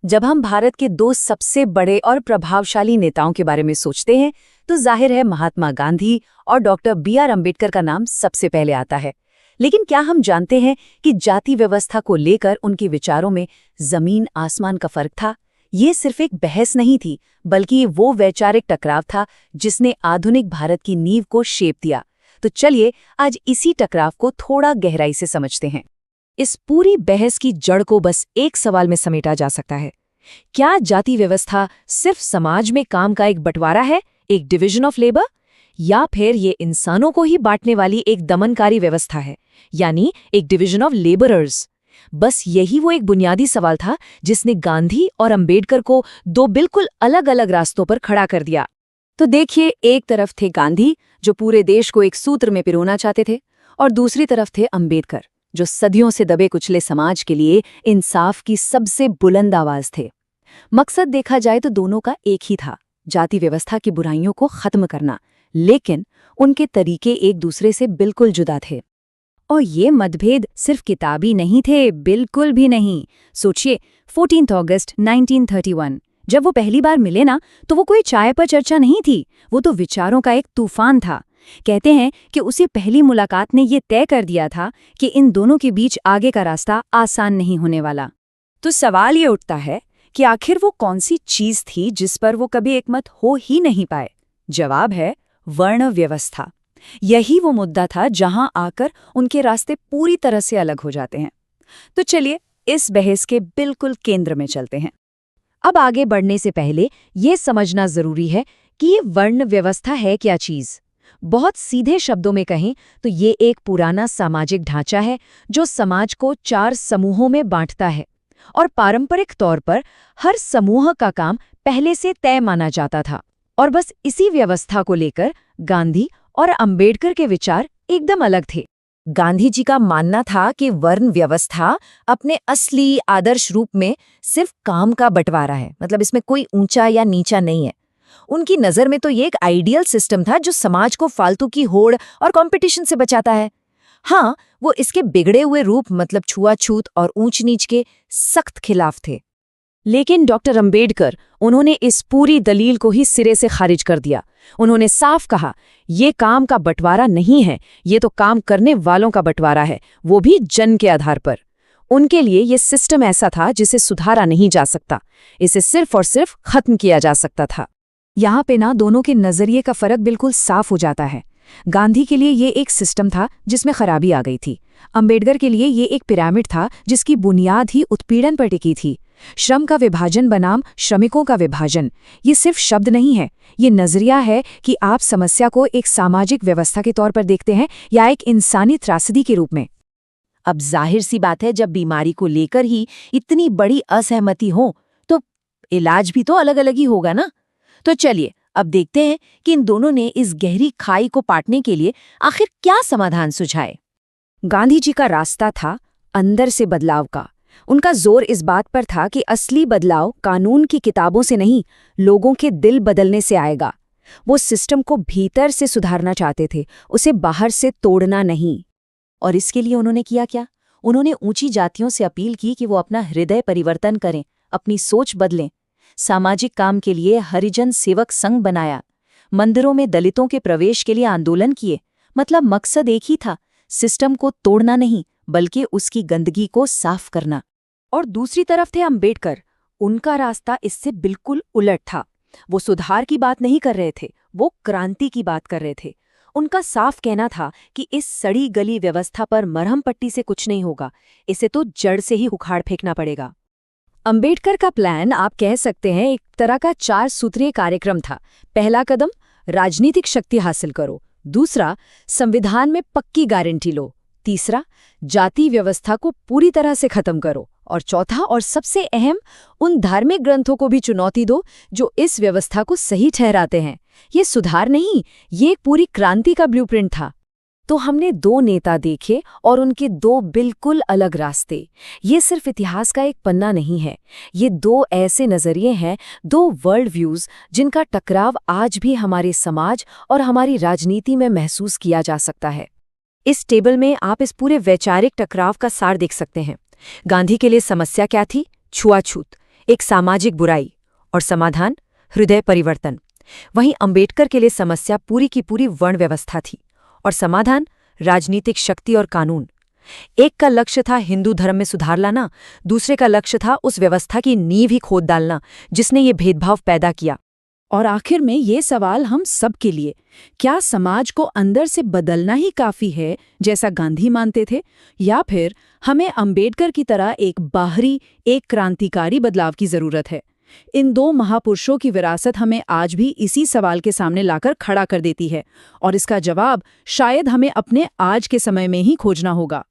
जब हम भारत के दो सबसे बड़े और प्रभावशाली नेताओं के बारे में सोचते हैं तो जाहिर है महात्मा गांधी और डॉक्टर बी.आर. अम्बेडकर का नाम सबसे पहले आता है। लेकिन क्या हम जानते हैं कि जाति व्यवस्था को लेकर उनके विचारों में जमीन आसमान का फर्क था? ये सिर्फ एक बहस नहीं थी, बल्कि ये वो वैचारिक टकराव था जिसने आधुनिक भारत की नींव को शेप दिया। तो चलिए आज इसी टकराव को थोड़ा गहराई से समझते हैं। इस पूरी बहस की जड़ को बस एक सवाल में समेटा जा सकता है। क्या जाति व्यवस्था सिर्फ समाज में काम का एक बंटवारा है, एक डिवीजन ऑफ लेबर, या फिर ये इंसानों को ही बांटने वाली एक दमनकारी व्यवस्था है, यानी एक डिवीजन ऑफ लेबरर्स? बस यही वो एक बुनियादी सवाल था जिसने गांधी और अंबेडकर को दो बिल्कुल अलग अलग रास्तों पर खड़ा कर दिया। तो देखिए, एक तरफ थे गांधी जो पूरे देश को एक सूत्र में पिरोना चाहते थे, और दूसरी तरफ थे अंबेडकर जो सदियों से दबे कुचले समाज के लिए इंसाफ की सबसे बुलंद आवाज थे। मकसद देखा जाए तो दोनों का एक ही था, जाति व्यवस्था की बुराइयों को खत्म करना, लेकिन उनके तरीके एक दूसरे से बिल्कुल जुदा थे। और ये मतभेद सिर्फ किताबी नहीं थे, बिल्कुल भी नहीं। सोचिए, 14 अगस्त 1931 जब वो पहली बार मिले ना, तो वो कोई चाय पर चर्चा नहीं थी, वो तो विचारों का एक तूफान था। कहते हैं कि उसी पहली मुलाकात ने ये तय कर दिया था कि इन दोनों के बीच आगे का रास्ता आसान नहीं होने वाला। तो सवाल ये उठता है कि आखिर वो कौन सी चीज थी जिस पर वो कभी एकमत हो ही नहीं पाए? जवाब है वर्ण व्यवस्था। यही वो मुद्दा था जहां आकर उनके रास्ते पूरी तरह से अलग हो जाते हैं। तो चलिए इस बहस के बिल्कुल केंद्र में चलते हैं। अब आगे बढ़ने से पहले ये समझना जरूरी है कि ये वर्ण व्यवस्था है क्या चीज। बहुत सीधे शब्दों में कहें तो ये एक पुराना सामाजिक ढांचा है जो समाज को 4 समूहों में बांटता है, और पारंपरिक तौर पर हर समूह का काम पहले से तय माना जाता था। और बस इसी व्यवस्था को लेकर गांधी और अंबेडकर के विचार एकदम अलग थे। गांधी जी का मानना था कि वर्ण व्यवस्था अपने असली आदर्श रूप में सिर्फ काम का बंटवारा है, मतलब इसमें कोई ऊंचा या नीचा नहीं है। उनकी नज़र में तो ये एक आइडियल सिस्टम था जो समाज को फालतू की होड़ और कंपटीशन से बचाता है। हाँ, वो इसके बिगड़े हुए रूप मतलब छुआछूत और ऊंच नीच के सख्त खिलाफ थे। लेकिन डॉक्टर अंबेडकर, उन्होंने इस पूरी दलील को ही सिरे से खारिज कर दिया। उन्होंने साफ कहा, ये काम का बंटवारा नहीं है, ये तो काम करने वालों का बंटवारा है, वो भी जन के आधार पर। उनके लिए ये सिस्टम ऐसा था जिसे सुधारा नहीं जा सकता, इसे सिर्फ और सिर्फ खत्म किया जा सकता था। यहाँ पे ना दोनों के नजरिए का फर्क बिल्कुल साफ हो जाता है। गांधी के लिए ये एक सिस्टम था जिसमें खराबी आ गई थी। अंबेडकर के लिए ये एक पिरामिड था जिसकी बुनियाद ही उत्पीड़न पर टिकी थी। श्रम का विभाजन बनाम श्रमिकों का विभाजन, ये सिर्फ शब्द नहीं है, ये नजरिया है कि आप समस्या को एक सामाजिक व्यवस्था के तौर पर देखते हैं या एक इंसानी त्रासदी के रूप में। अब जाहिर सी बात है, जब बीमारी को लेकर ही इतनी बड़ी असहमति हो तो इलाज भी तो अलग अलग ही होगा ना। तो चलिए अब देखते हैं कि इन दोनों ने इस गहरी खाई को पाटने के लिए आखिर क्या समाधान सुझाए। गांधी जी का रास्ता था अंदर से बदलाव का। उनका जोर इस बात पर था कि असली बदलाव कानून की किताबों से नहीं, लोगों के दिल बदलने से आएगा। वो सिस्टम को भीतर से सुधारना चाहते थे, उसे बाहर से तोड़ना नहीं। और इसके लिए उन्होंने किया क्या? उन्होंने ऊंची जातियों से अपील की कि वो अपना हृदय परिवर्तन करें, अपनी सोच बदलें। सामाजिक काम के लिए हरिजन सेवक संघ बनाया, मंदिरों में दलितों के प्रवेश के लिए आंदोलन किए। मतलब मकसद एक ही था, सिस्टम को तोड़ना नहीं बल्कि उसकी गंदगी को साफ करना। और दूसरी तरफ थे अंबेडकर। उनका रास्ता इससे बिल्कुल उलट था। वो सुधार की बात नहीं कर रहे थे, वो क्रांति की बात कर रहे थे। उनका साफ कहना था कि इस सड़ी गली व्यवस्था पर मरहम पट्टी से कुछ नहीं होगा, इसे तो जड़ से ही उखाड़ फेंकना पड़ेगा। अंबेडकर का प्लान आप कह सकते हैं एक तरह का 4 सूत्रीय कार्यक्रम था। पहला कदम, राजनीतिक शक्ति हासिल करो। दूसरा, संविधान में पक्की गारंटी लो। तीसरा, जाति व्यवस्था को पूरी तरह से खत्म करो। और चौथा और सबसे अहम, उन धार्मिक ग्रंथों को भी चुनौती दो जो इस व्यवस्था को सही ठहराते हैं। ये सुधार नहीं, ये एक पूरी क्रांति का ब्लूप्रिंट था। तो हमने 2 नेता देखे और उनके 2 बिल्कुल अलग रास्ते। ये सिर्फ इतिहास का एक पन्ना नहीं है, ये 2 ऐसे नजरिए हैं, 2 वर्ल्ड व्यूज जिनका टकराव आज भी हमारे समाज और हमारी राजनीति में महसूस किया जा सकता है। इस टेबल में आप इस पूरे वैचारिक टकराव का सार देख सकते हैं। गांधी के लिए समस्या क्या थी? छुआछूत। एक सामाजिक बुराई और समाधान हृदय परिवर्तन। वहीं अंबेडकर के लिए समस्या पूरी की पूरी वर्ण व्यवस्था थी और समाधान राजनीतिक शक्ति और कानून। एक का लक्ष्य था हिंदू धर्म में सुधार लाना, दूसरे का लक्ष्य था उस व्यवस्था की नींव ही खोद डालना जिसने ये भेदभाव पैदा किया। और आखिर में ये सवाल हम सब के लिए, क्या समाज को अंदर से बदलना ही काफी है जैसा गांधी मानते थे, या फिर हमें अंबेडकर की तरह एक बाहरी, एक क्रांतिकारी बदलाव की जरूरत है? इन दो महापुरुषों की विरासत हमें आज भी इसी सवाल के सामने लाकर खड़ा कर देती है, और इसका जवाब शायद हमें अपने आज के समय में ही खोजना होगा।